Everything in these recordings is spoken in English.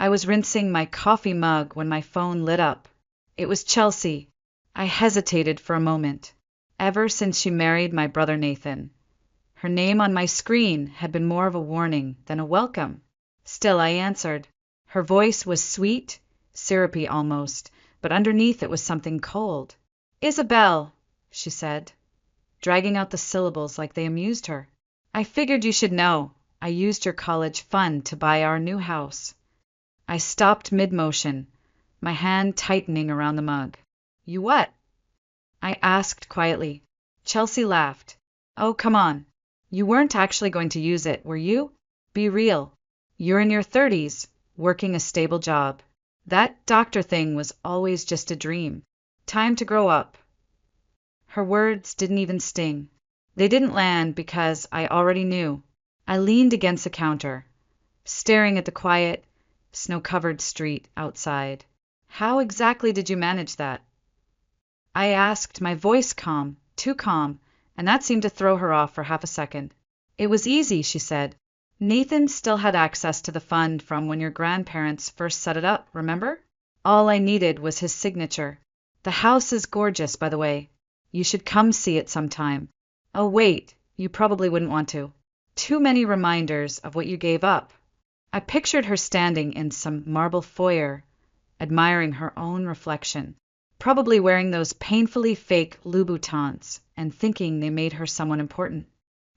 I was rinsing my coffee mug when my phone lit up. It was Chelsea. I hesitated for a moment. Ever since she married my brother Nathan, her name on my screen had been more of a warning than a welcome. Still, I answered. Her voice was sweet, syrupy almost, but underneath it was something cold. "Isabel," she said, dragging out the syllables like they amused her. "I figured you should know. I used your college fund to buy our new house." I stopped mid-motion, my hand tightening around the mug. "You what?" I asked quietly. Chelsea laughed. "Oh, come on. You weren't actually going to use it, were you? Be real. You're in your 30s, working a stable job. That doctor thing was always just a dream. Time to grow up." Her words didn't even sting. They didn't land because I already knew. I leaned against the counter, staring at the quiet, snow-covered street outside. "How exactly did you manage that?" I asked, my voice calm, too calm, and that seemed to throw her off for half a second. "It was easy," she said. "Nathan still had access to the fund from when your grandparents first set it up, remember? All I needed was his signature. The house is gorgeous, by the way. You should come see it sometime. Oh, wait, you probably wouldn't want to. Too many reminders of what you gave up." I pictured her standing in some marble foyer, admiring her own reflection, probably wearing those painfully fake Louboutins and thinking they made her someone important.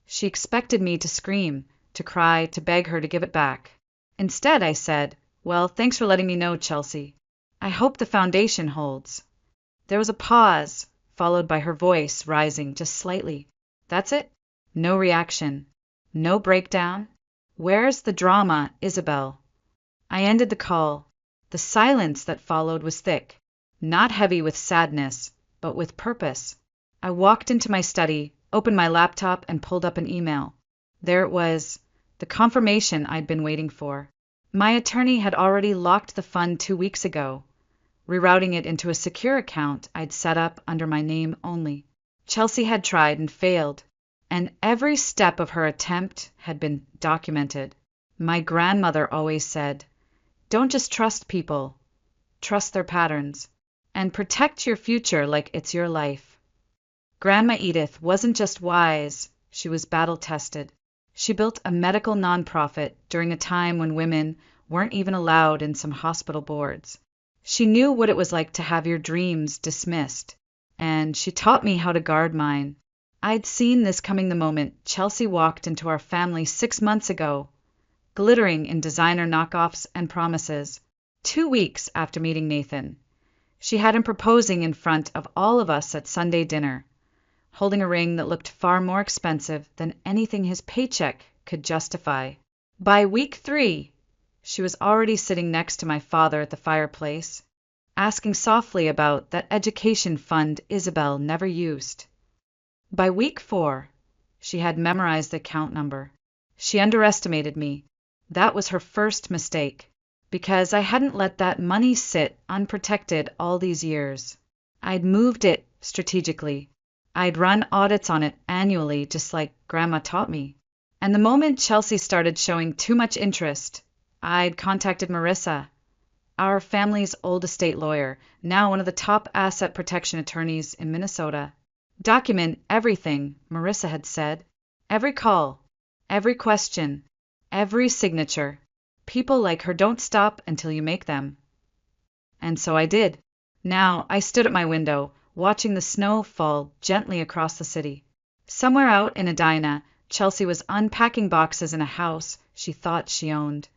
She expected me to scream, to cry, to beg her to give it back. Instead, I said, "Well, thanks for letting me know, Chelsea. I hope the foundation holds." There was a pause, followed by her voice rising just slightly. "That's it? No reaction? No breakdown? Where's the drama, Isabel?" I ended the call. The silence that followed was thick, not heavy with sadness, but with purpose. I walked into my study, opened my laptop, and pulled up an email. There it was, the confirmation I'd been waiting for. My attorney had already locked the fund 2 weeks ago, rerouting it into a secure account I'd set up under my name only. Chelsea had tried and failed, and every step of her attempt had been documented. My grandmother always said, "Don't just trust people, trust their patterns, and protect your future like it's your life." Grandma Edith wasn't just wise, she was battle-tested. She built a medical nonprofit during a time when women weren't even allowed in some hospital boards. She knew what it was like to have your dreams dismissed, and she taught me how to guard mine. I'd seen this coming the moment Chelsea walked into our family 6 months ago, glittering in designer knockoffs and promises. 2 weeks after meeting Nathan, she had him proposing in front of all of us at Sunday dinner, holding a ring that looked far more expensive than anything his paycheck could justify. By week 3, she was already sitting next to my father at the fireplace, asking softly about that education fund Isabel never used. By week 4, she had memorized the account number. She underestimated me. That was her first mistake, because I hadn't let that money sit unprotected all these years. I'd moved it strategically. I'd run audits on it annually, just like Grandma taught me. And the moment Chelsea started showing too much interest, I'd contacted Marissa, our family's old estate lawyer, now one of the top asset protection attorneys in Minnesota. "Document everything," Marissa had said. "Every call, every question, every signature. People like her don't stop until you make them." And so I did. Now I stood at my window, watching the snow fall gently across the city. Somewhere out in Edina, Chelsea was unpacking boxes in a house she thought she owned,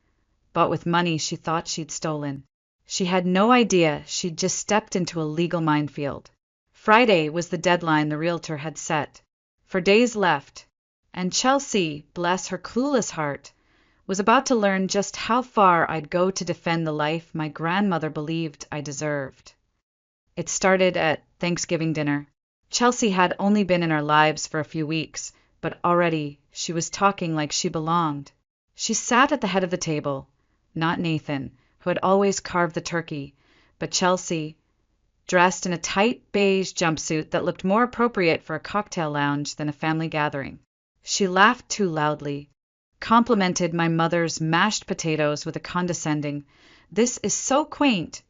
bought with money she thought she'd stolen. She had no idea she'd just stepped into a legal minefield. Friday was the deadline the realtor had set. For days left, and Chelsea, bless her clueless heart, was about to learn just how far I'd go to defend the life my grandmother believed I deserved. It started at Thanksgiving dinner. Chelsea had only been in our lives for a few weeks, but already she was talking like she belonged. She sat at the head of the table, not Nathan, who had always carved the turkey, but Chelsea, dressed in a tight beige jumpsuit that looked more appropriate for a cocktail lounge than a family gathering. She laughed too loudly, complimented my mother's mashed potatoes with a condescending, "This is so quaint,"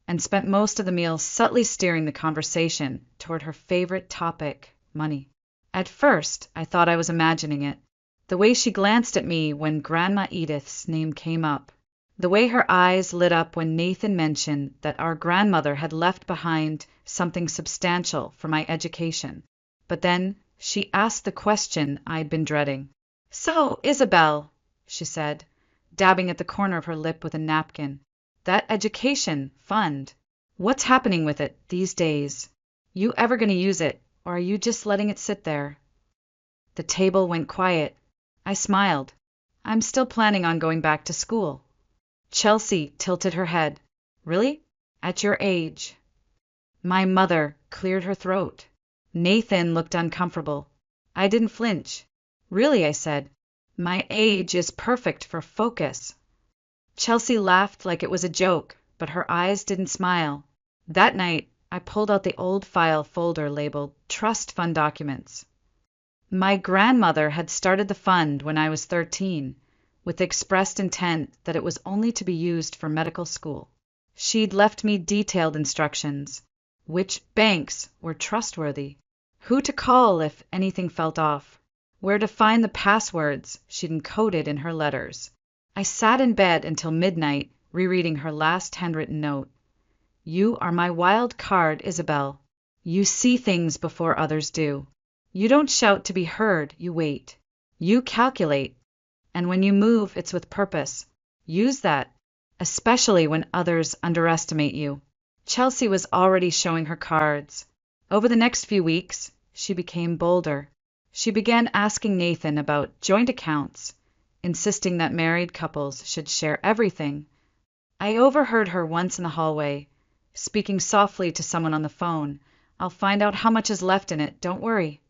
and spent most of the meal subtly steering the conversation toward her favorite topic, money. At first, I thought I was imagining it. The way she glanced at me when Grandma Edith's name came up. The way her eyes lit up when Nathan mentioned that our grandmother had left behind something substantial for my education. But then she asked the question I'd been dreading. "So, Isabel," she said, dabbing at the corner of her lip with a napkin, "that education fund, what's happening with it these days? You ever going to use it, or are you just letting it sit there?" The table went quiet. I smiled. "I'm still planning on going back to school." Chelsea tilted her head. "Really? At your age?" My mother cleared her throat. Nathan looked uncomfortable. I didn't flinch. "Really," I said. "My age is perfect for focus." Chelsea laughed like it was a joke, but her eyes didn't smile. That night, I pulled out the old file folder labeled Trust Fund Documents. My grandmother had started the fund when I was 13, with the expressed intent that it was only to be used for medical school. She'd left me detailed instructions, which banks were trustworthy, who to call if anything felt off, where to find the passwords she'd encoded in her letters. I sat in bed until midnight, rereading her last handwritten note. "You are my wild card, Isabel. You see things before others do. You don't shout to be heard, you wait. You calculate. And when you move, it's with purpose. Use that, especially when others underestimate you." Chelsea was already showing her cards. Over the next few weeks, she became bolder. She began asking Nathan about joint accounts, insisting that married couples should share everything. I overheard her once in the hallway, speaking softly to someone on the phone. "I'll find out how much is left in it, don't worry."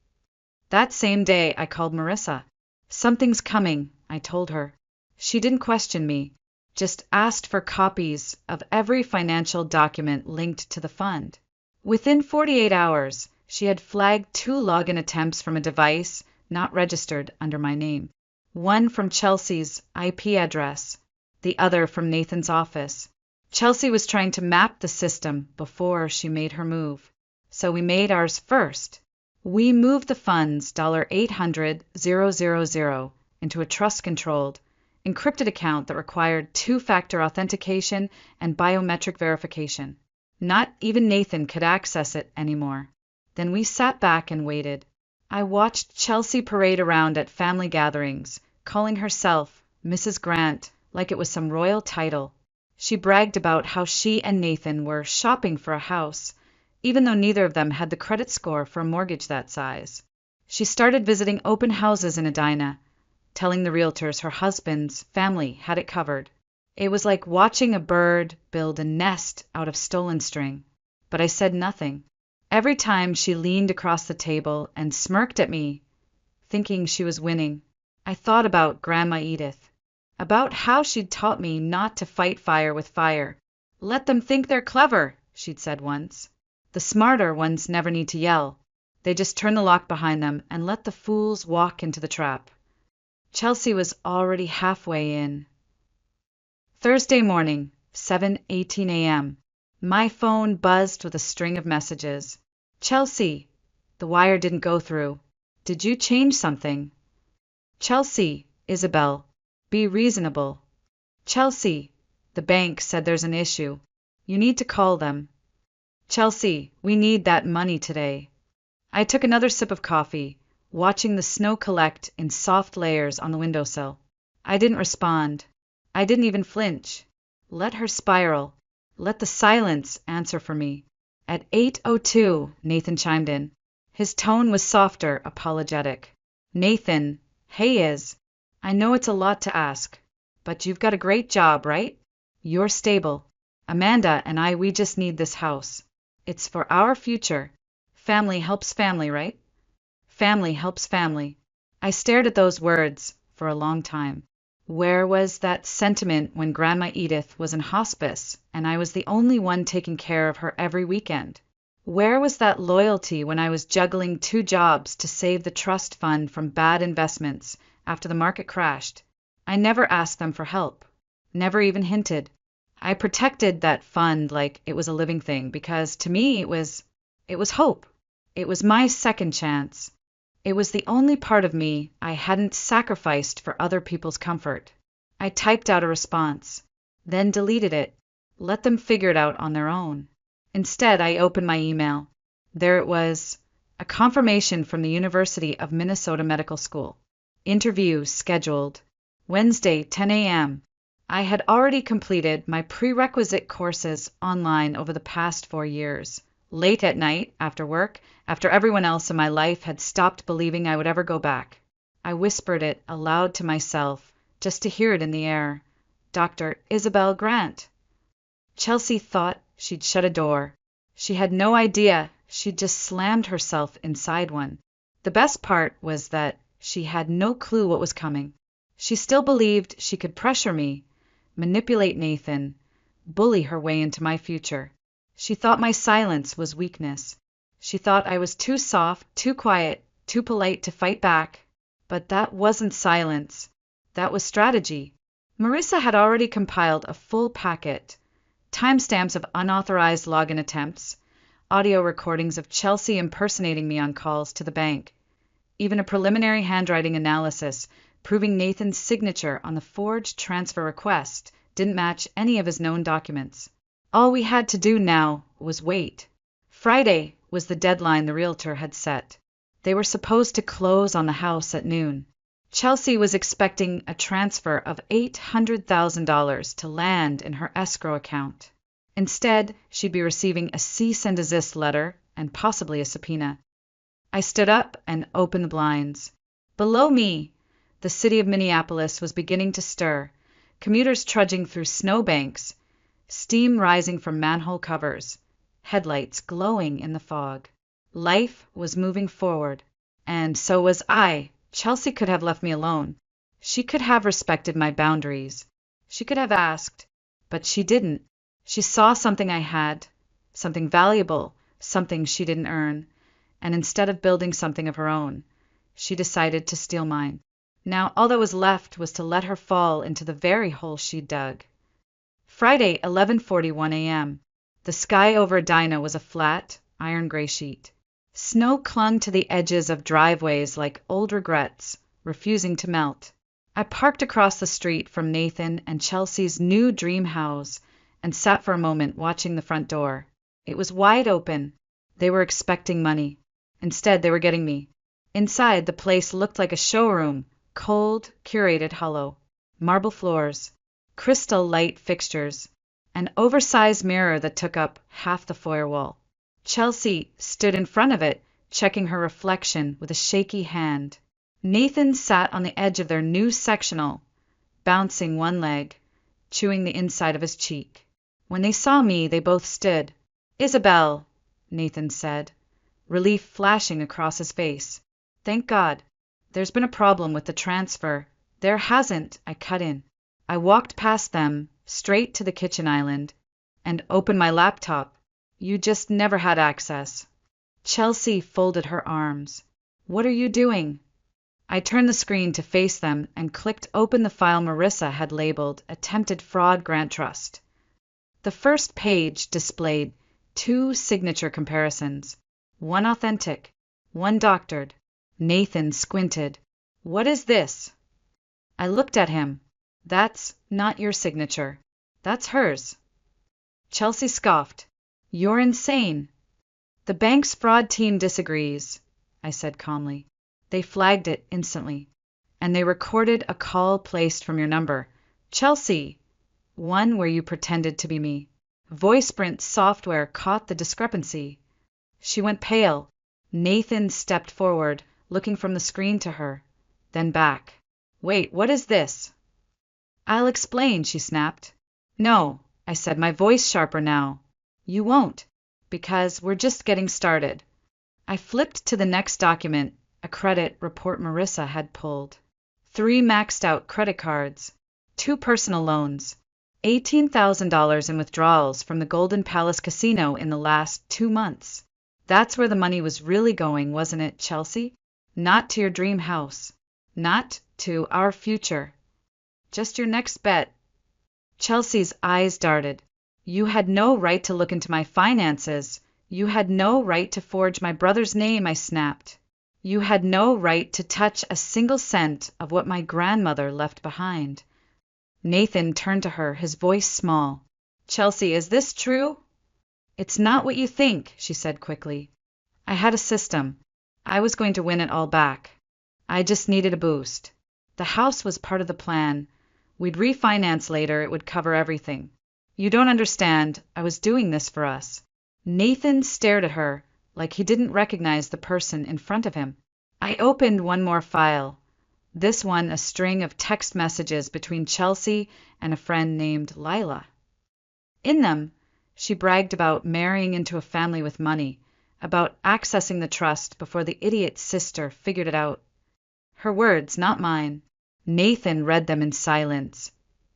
That same day, I called Marissa. "Something's coming," I told her. She didn't question me, just asked for copies of every financial document linked to the fund. Within 48 hours, she had flagged 2 login attempts from a device not registered under my name. One from Chelsea's IP address, the other from Nathan's office. Chelsea was trying to map the system before she made her move, so we made ours first. We moved the funds $800,000 into a trust-controlled, encrypted account that required 2-factor authentication and biometric verification. Not even Nathan could access it anymore. Then we sat back and waited. I watched Chelsea parade around at family gatherings, calling herself Mrs. Grant like it was some royal title. She bragged about how she and Nathan were shopping for a house, even though neither of them had the credit score for a mortgage that size. She started visiting open houses in Edina, telling the realtors her husband's family had it covered. It was like watching a bird build a nest out of stolen string. But I said nothing. Every time she leaned across the table and smirked at me, thinking she was winning, I thought about Grandma Edith, about how she'd taught me not to fight fire with fire. "Let them think they're clever," she'd said once. "The smarter ones never need to yell. They just turn the lock behind them and let the fools walk into the trap." Chelsea was already halfway in. Thursday morning, 7:18 a.m. My phone buzzed with a string of messages. "Chelsea, the wire didn't go through. Did you change something?" "Chelsea, Isabel, be reasonable." "Chelsea, the bank said there's an issue. You need to call them." "Chelsea, we need that money today." I took another sip of coffee, watching the snow collect in soft layers on the windowsill. I didn't respond. I didn't even flinch. Let her spiral. Let the silence answer for me. At 8:02, Nathan chimed in. His tone was softer, apologetic. "Nathan, hey Iz, I know it's a lot to ask, but you've got a great job, right? You're stable. Amanda and I, we just need this house. It's for our future. Family helps family, right? Family helps family." I stared at those words for a long time. Where was that sentiment when Grandma Edith was in hospice and I was the only one taking care of her every weekend? Where was that loyalty when I was juggling 2 jobs to save the trust fund from bad investments after the market crashed. I never asked them for help, never even hinted. I protected that fund like it was a living thing because to me it was hope. It was my second chance. It was the only part of me I hadn't sacrificed for other people's comfort. I typed out a response, then deleted it, let them figure it out on their own. Instead, I opened my email. There it was, a confirmation from the University of Minnesota Medical School. Interview scheduled. Wednesday, 10 a.m. I had already completed my prerequisite courses online over the past 4 years. Late at night, after work, after everyone else in my life had stopped believing I would ever go back, I whispered it aloud to myself, just to hear it in the air. Dr. Isabel Grant. Chelsea thought she'd shut a door. She had no idea she'd just slammed herself inside one. The best part was that she had no clue what was coming. She still believed she could pressure me, manipulate Nathan, bully her way into my future. She thought my silence was weakness. She thought I was too soft, too quiet, too polite to fight back. But that wasn't silence. That was strategy. Marissa had already compiled a full packet, timestamps of unauthorized login attempts, audio recordings of Chelsea impersonating me on calls to the bank, even a preliminary handwriting analysis proving Nathan's signature on the forged transfer request didn't match any of his known documents. All we had to do now was wait. Friday was the deadline the realtor had set. They were supposed to close on the house at noon. Chelsea was expecting a transfer of $800,000 to land in her escrow account. Instead, she'd be receiving a cease and desist letter and possibly a subpoena. I stood up and opened the blinds. Below me, the city of Minneapolis was beginning to stir, commuters trudging through snowbanks, steam rising from manhole covers, headlights glowing in the fog. Life was moving forward, and so was I. Chelsea could have left me alone. She could have respected my boundaries. She could have asked, but she didn't. She saw something I had, something valuable, something she didn't earn, and instead of building something of her own, she decided to steal mine. Now all that was left was to let her fall into the very hole she'd dug. Friday, 11:41 a.m. The sky over Edina was a flat, iron-gray sheet. Snow clung to the edges of driveways like old regrets, refusing to melt. I parked across the street from Nathan and Chelsea's new dream house and sat for a moment watching the front door. It was wide open. They were expecting money. Instead, they were getting me. Inside, the place looked like a showroom, cold, curated hollow. Marble floors, crystal light fixtures, an oversized mirror that took up half the foyer wall. Chelsea stood in front of it, checking her reflection with a shaky hand. Nathan sat on the edge of their new sectional, bouncing one leg, chewing the inside of his cheek. When they saw me, they both stood. "Isabel," Nathan said, relief flashing across his face. "Thank God. There's been a problem with the transfer." "There hasn't," I cut in. I walked past them, straight to the kitchen island, and opened my laptop. "You just never had access." Chelsea folded her arms. "What are you doing?" I turned the screen to face them and clicked open the file Marissa had labeled Attempted Fraud Grant Trust. The first page displayed 2 signature comparisons, one authentic, one doctored. Nathan squinted. "What is this?" I looked at him. "That's not your signature. That's hers." Chelsea scoffed. "You're insane." "The bank's fraud team disagrees," I said calmly. "They flagged it instantly. And they recorded a call placed from your number. Chelsea, one where you pretended to be me. VoicePrint software caught the discrepancy." She went pale. Nathan stepped forward, looking from the screen to her, then back. "Wait, what is this?" "I'll explain," she snapped. "No," I said, my voice sharper now. "You won't, because we're just getting started." I flipped to the next document, a credit report Marissa had pulled. 3 maxed-out credit cards, 2 personal loans, $18,000 in withdrawals from the Golden Palace Casino in the last 2 months. That's where the money was really going, wasn't it, Chelsea? Not to your dream house. Not to our future. Just your next bet. Chelsea's eyes darted. You had no right to look into my finances. You had no right to forge my brother's name, I snapped. You had no right to touch a single cent of what my grandmother left behind. Nathan turned to her, his voice small. Chelsea, is this true? It's not what you think, she said quickly. I had a system. I was going to win it all back. I just needed a boost. The house was part of the plan. We'd refinance later, it would cover everything. You don't understand, I was doing this for us. Nathan stared at her, like he didn't recognize the person in front of him. I opened one more file. This one a string of text messages between Chelsea and a friend named Lila. In them, she bragged about marrying into a family with money, about accessing the trust before the idiot sister figured it out. Her words, not mine. Nathan read them in silence,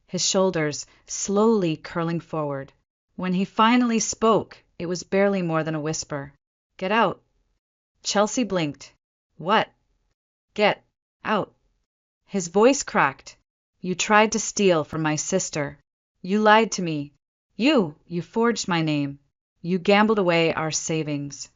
his shoulders slowly curling forward. When he finally spoke, it was barely more than a whisper. Get out. Chelsea blinked. What? Get out. His voice cracked. You tried to steal from my sister. You lied to me. You forged my name. You gambled away our savings.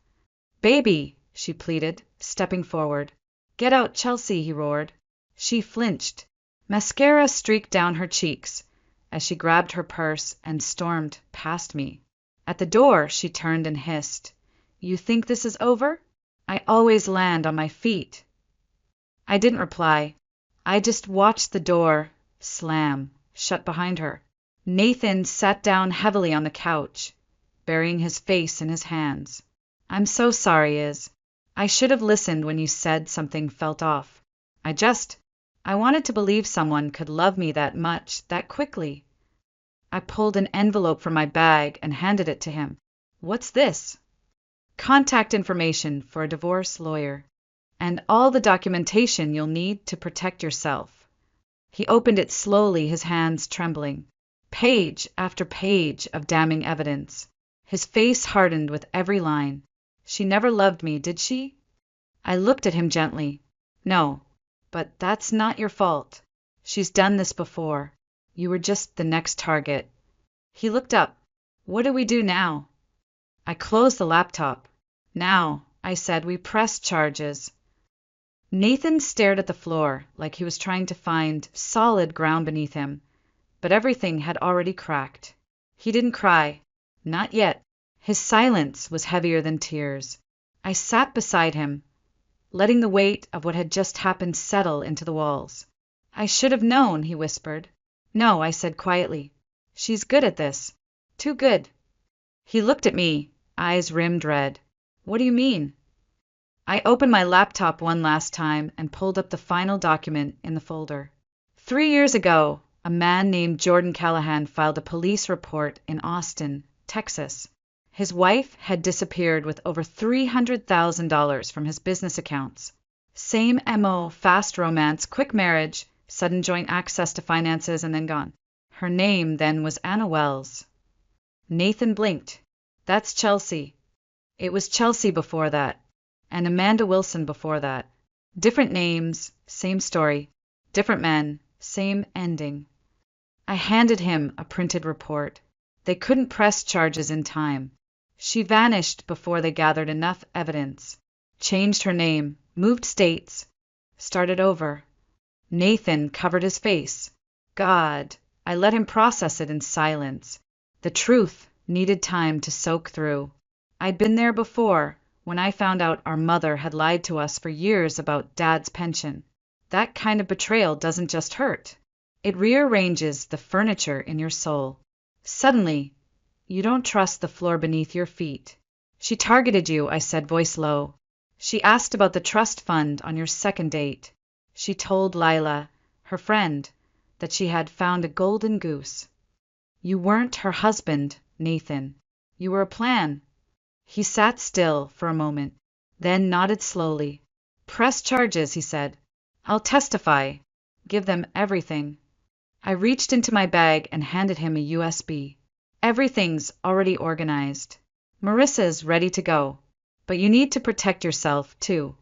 Baby, she pleaded, stepping forward. Get out, Chelsea, he roared. She flinched. Mascara streaked down her cheeks as she grabbed her purse and stormed past me. At the door, she turned and hissed. You think this is over? I always land on my feet. I didn't reply. I just watched the door slam shut behind her. Nathan sat down heavily on the couch, burying his face in his hands. I'm so sorry, Iz. I should have listened when you said something felt off. I wanted to believe someone could love me that much, that quickly. I pulled an envelope from my bag and handed it to him. What's this? Contact information for a divorce lawyer, and all the documentation you'll need to protect yourself. He opened it slowly, his hands trembling. Page after page of damning evidence. His face hardened with every line. She never loved me, did she? I looked at him gently. No, but that's not your fault. She's done this before. You were just the next target. He looked up. What do we do now? I closed the laptop. Now, I said, we press charges. Nathan stared at the floor like he was trying to find solid ground beneath him, but everything had already cracked. He didn't cry. Not yet. His silence was heavier than tears. I sat beside him, letting the weight of what had just happened settle into the walls. I should have known, he whispered. No, I said quietly. She's good at this. Too good. He looked at me, eyes rimmed red. What do you mean? I opened my laptop one last time and pulled up the final document in the folder. 3 years ago, a man named Jordan Callahan filed a police report in Austin, Texas. His wife had disappeared with over $300,000 from his business accounts. Same MO, fast romance, quick marriage, sudden joint access to finances, and then gone. Her name then was Anna Wells. Nathan blinked. That's Chelsea. It was Chelsea before that, and Amanda Wilson before that. Different names, same story. Different men, same ending. I handed him a printed report. They couldn't press charges in time. She vanished before they gathered enough evidence. Changed her name, moved states, started over. Nathan covered his face. God, I let him process it in silence. The truth needed time to soak through. I'd been there before, when I found out our mother had lied to us for years about Dad's pension. That kind of betrayal doesn't just hurt. It rearranges the furniture in your soul. Suddenly, you don't trust the floor beneath your feet. She targeted you, I said, voice low. She asked about the trust fund on your second date. She told Lila, her friend, that she had found a golden goose. You weren't her husband, Nathan. You were a plan. He sat still for a moment, then nodded slowly. Press charges, he said. I'll testify. Give them everything. I reached into my bag and handed him a USB. Everything's already organized. Marissa's ready to go. But you need to protect yourself, too.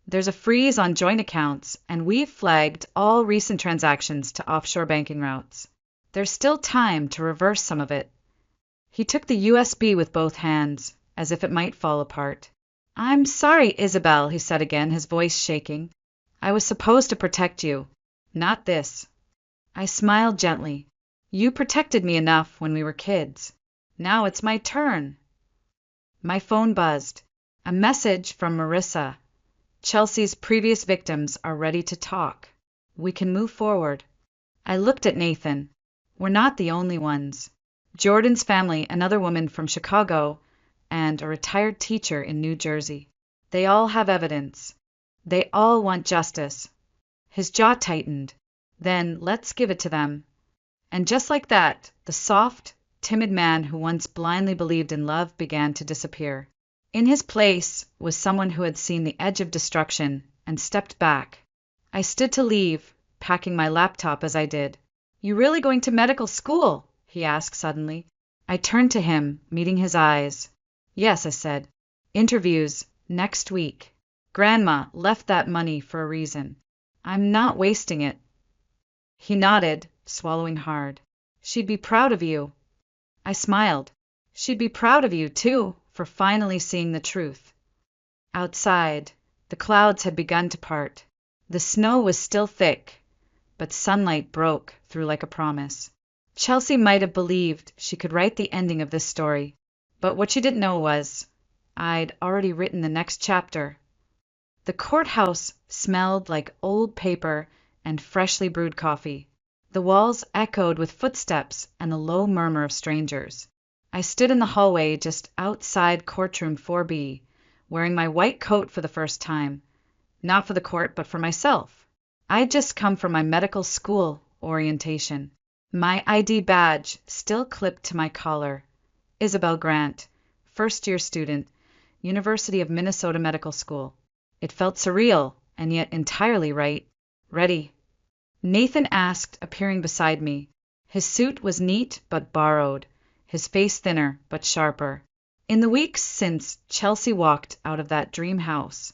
There's a freeze on joint accounts, and we've flagged all recent transactions to offshore banking routes. There's still time to reverse some of it. He took the USB with both hands, as if it might fall apart. I'm sorry, Isabel, he said again, his voice shaking. I was supposed to protect you. Not this. I smiled gently. You protected me enough when we were kids. Now it's my turn. My phone buzzed. A message from Marissa. Chelsea's previous victims are ready to talk. We can move forward. I looked at Nathan. We're not the only ones. Jordan's family, another woman from Chicago, and a retired teacher in New Jersey. They all have evidence. They all want justice. His jaw tightened. Then let's give it to them. And just like that, the soft, timid man who once blindly believed in love began to disappear. In his place was someone who had seen the edge of destruction and stepped back. I stood to leave, packing my laptop as I did. You really going to medical school? He asked suddenly. I turned to him, meeting his eyes. Yes, I said. Interviews, next week. Grandma left that money for a reason. I'm not wasting it. He nodded, swallowing hard. She'd be proud of you. I smiled. She'd be proud of you, too, for finally seeing the truth. Outside, the clouds had begun to part. The snow was still thick, but sunlight broke through like a promise. Chelsea might have believed she could write the ending of this story, but what she didn't know was I'd already written the next chapter. The courthouse smelled like old paper and freshly brewed coffee. The walls echoed with footsteps and the low murmur of strangers. I stood in the hallway just outside courtroom 4B, wearing my white coat for the first time. Not for the court, but for myself. I'd just come from my medical school orientation. My ID badge still clipped to my collar. Isabel Grant, first-year student, University of Minnesota Medical School. It felt surreal, and yet entirely right. Ready. Nathan asked, appearing beside me. His suit was neat but borrowed, his face thinner but sharper. In the weeks since Chelsea walked out of that dream house,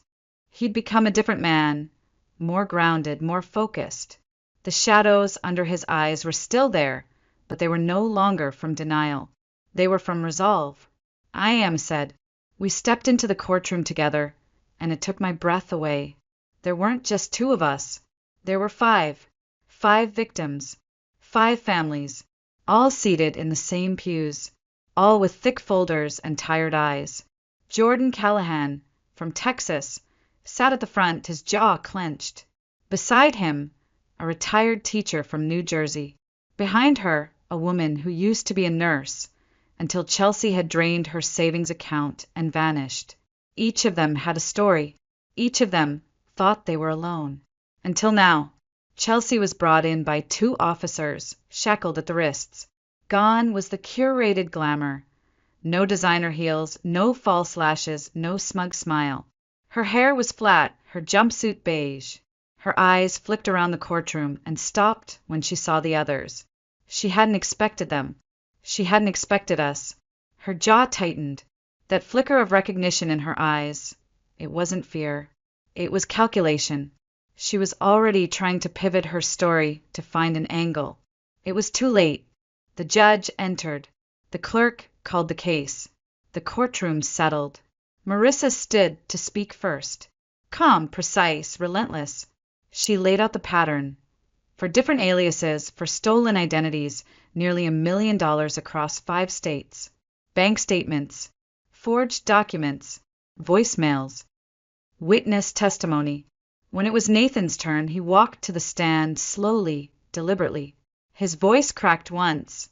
he'd become a different man, more grounded, more focused. The shadows under his eyes were still there, but they were no longer from denial. They were from resolve. I am said. We stepped into the courtroom together, and it took my breath away. There weren't just two of us. There were five. 5 victims. 5 families. All seated in the same pews. All with thick folders and tired eyes. Jordan Callahan, from Texas, sat at the front, his jaw clenched. Beside him, a retired teacher from New Jersey. Behind her, a woman who used to be a nurse, until Chelsea had drained her savings account and vanished. Each of them had a story. Each of them thought they were alone. Until now, Chelsea was brought in by 2 officers, shackled at the wrists. Gone was the curated glamour. No designer heels, no false lashes, no smug smile. Her hair was flat, her jumpsuit beige. Her eyes flicked around the courtroom and stopped when she saw the others. She hadn't expected them. She hadn't expected us. Her jaw tightened. That flicker of recognition in her eyes. It wasn't fear. It was calculation. She was already trying to pivot her story to find an angle. It was too late. The judge entered. The clerk called the case. The courtroom settled. Marissa stood to speak first. Calm, precise, relentless. She laid out the pattern. For different aliases, for stolen identities, nearly $1 million across 5 states. Bank statements. Forged documents. Voicemails. Witness testimony. When it was Nathan's turn, he walked to the stand slowly, deliberately. His voice cracked once,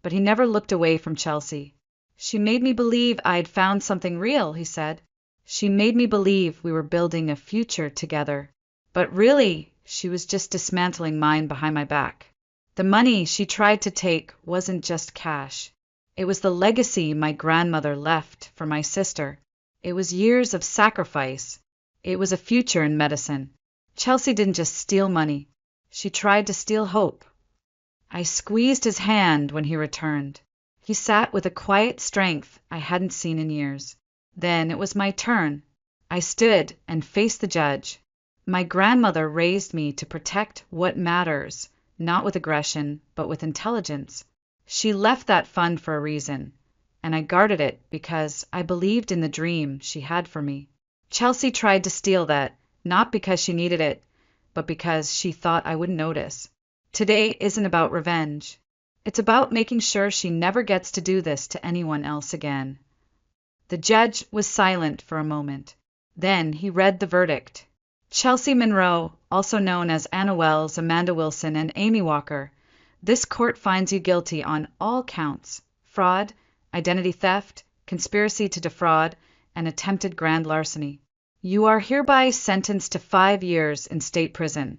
but he never looked away from Chelsea. She made me believe I'd found something real, he said. She made me believe we were building a future together. But really, she was just dismantling mine behind my back. The money she tried to take wasn't just cash. It was the legacy my grandmother left for my sister. It was years of sacrifice. It was a future in medicine. Chelsea didn't just steal money. She tried to steal hope. I squeezed his hand when he returned. He sat with a quiet strength I hadn't seen in years. Then it was my turn. I stood and faced the judge. My grandmother raised me to protect what matters, not with aggression, but with intelligence. She left that fund for a reason, and I guarded it because I believed in the dream she had for me. Chelsea tried to steal that, not because she needed it, but because she thought I wouldn't notice. Today isn't about revenge. It's about making sure she never gets to do this to anyone else again. The judge was silent for a moment. Then he read the verdict. Chelsea Monroe, also known as Anna Wells, Amanda Wilson, and Amy Walker, this court finds you guilty on all counts: fraud, identity theft, conspiracy to defraud, and attempted grand larceny. You are hereby sentenced to 5 years in state prison,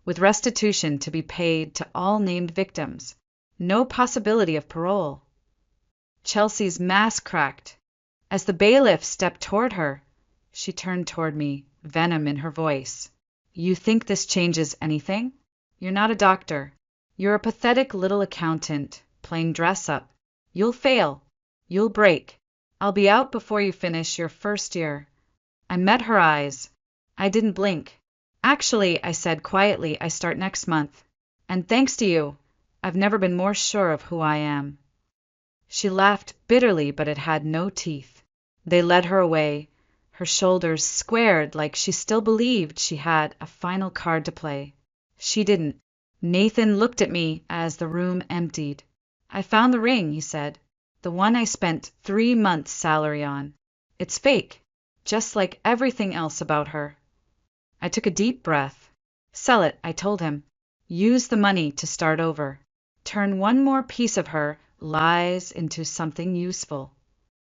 with restitution to be paid to all named victims. No possibility of parole. Chelsea's mask cracked. As the bailiff stepped toward her, she turned toward me, venom in her voice. You think this changes anything? You're not a doctor. You're a pathetic little accountant, playing dress up. You'll fail. You'll break. I'll be out before you finish your first year. I met her eyes. I didn't blink. Actually, I said quietly, I start next month. And thanks to you, I've never been more sure of who I am. She laughed bitterly, but it had no teeth. They led her away, her shoulders squared like she still believed she had a final card to play. She didn't. Nathan looked at me as the room emptied. I found the ring, he said. The one I spent 3 months' salary on. It's fake, just like everything else about her. I took a deep breath. Sell it, I told him. Use the money to start over. Turn one more piece of her lies into something useful.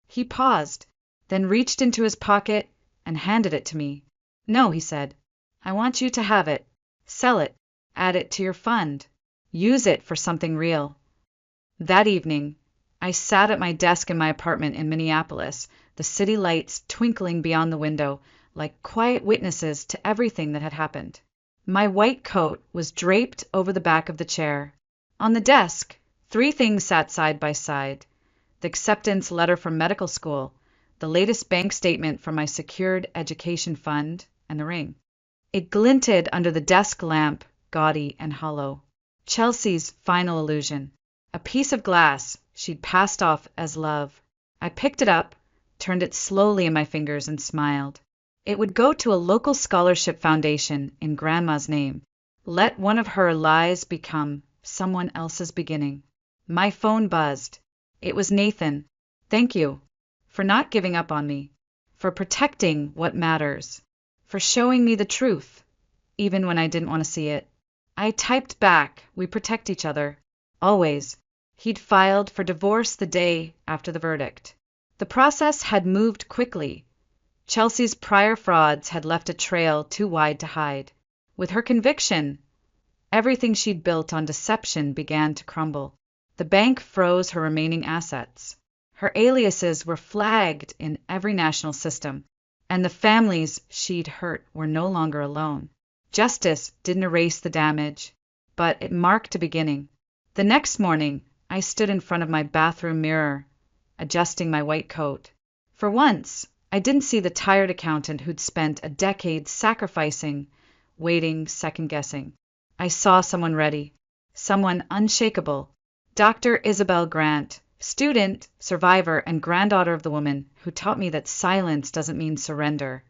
He paused, then reached into his pocket and handed it to me. No, he said. I want you to have it. Sell it. Add it to your fund. Use it for something real. That evening, I sat at my desk in my apartment in Minneapolis, the city lights twinkling beyond the window like quiet witnesses to everything that had happened. My white coat was draped over the back of the chair. On the desk, 3 things sat side by side: the acceptance letter from medical school, the latest bank statement from my secured education fund, and the ring. It glinted under the desk lamp, gaudy and hollow. Chelsea's final illusion. A piece of glass she'd passed off as love. I picked it up, turned it slowly in my fingers, and smiled. It would go to a local scholarship foundation in Grandma's name. Let one of her lies become someone else's beginning. My phone buzzed. It was Nathan. Thank you for not giving up on me, for protecting what matters, for showing me the truth, even when I didn't want to see it. I typed back, we protect each other. Always. He'd filed for divorce the day after the verdict. The process had moved quickly. Chelsea's prior frauds had left a trail too wide to hide. With her conviction, everything she'd built on deception began to crumble. The bank froze her remaining assets. Her aliases were flagged in every national system, and the families she'd hurt were no longer alone. Justice didn't erase the damage, but it marked a beginning. The next morning, I stood in front of my bathroom mirror, adjusting my white coat. For once, I didn't see the tired accountant who'd spent a decade sacrificing, waiting, second-guessing. I saw someone ready, someone unshakable. Dr. Isabel Grant, student, survivor, and granddaughter of the woman who taught me that silence doesn't mean surrender,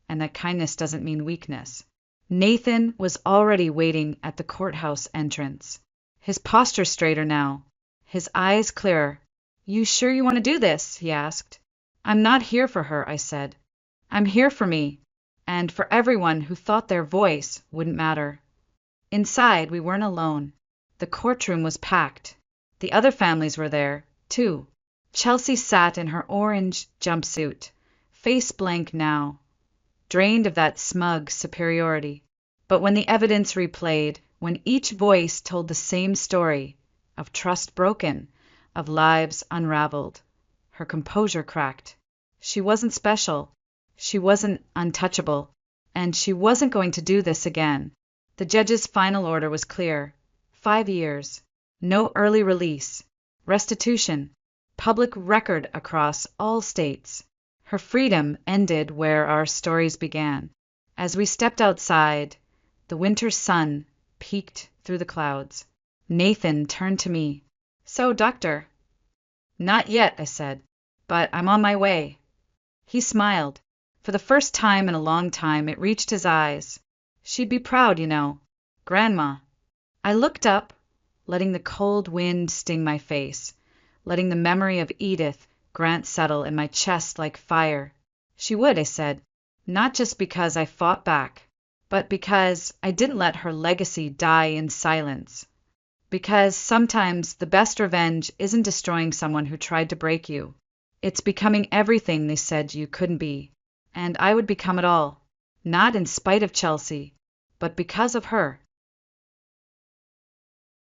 and that kindness doesn't mean weakness. Nathan was already waiting at the courthouse entrance. His posture straighter now, his eyes clearer. You sure you want to do this? He asked. I'm not here for her, I said. I'm here for me, and for everyone who thought their voice wouldn't matter. Inside, we weren't alone. The courtroom was packed. The other families were there, too. Chelsea sat in her orange jumpsuit, face blank now, drained of that smug superiority. But when the evidence replayed, when each voice told the same story of trust broken, of lives unraveled, her composure cracked. She wasn't special. She wasn't untouchable. And she wasn't going to do this again. The judge's final order was clear. 5 years. No early release. Restitution. Public record across all states. Her freedom ended where our stories began. As we stepped outside, the winter sun peeked through the clouds. Nathan turned to me. "So, doctor?" "Not yet," I said, "but I'm on my way." He smiled. For the first time in a long time it reached his eyes. "She'd be proud, you know. Grandma." I looked up, letting the cold wind sting my face, letting the memory of Edith Grant settle in my chest like fire. "She would," I said, "not just because I fought back, but because I didn't let her legacy die in silence. Because sometimes the best revenge isn't destroying someone who tried to break you. It's becoming everything they said you couldn't be. And I would become it all. Not in spite of Chelsea, but because of her."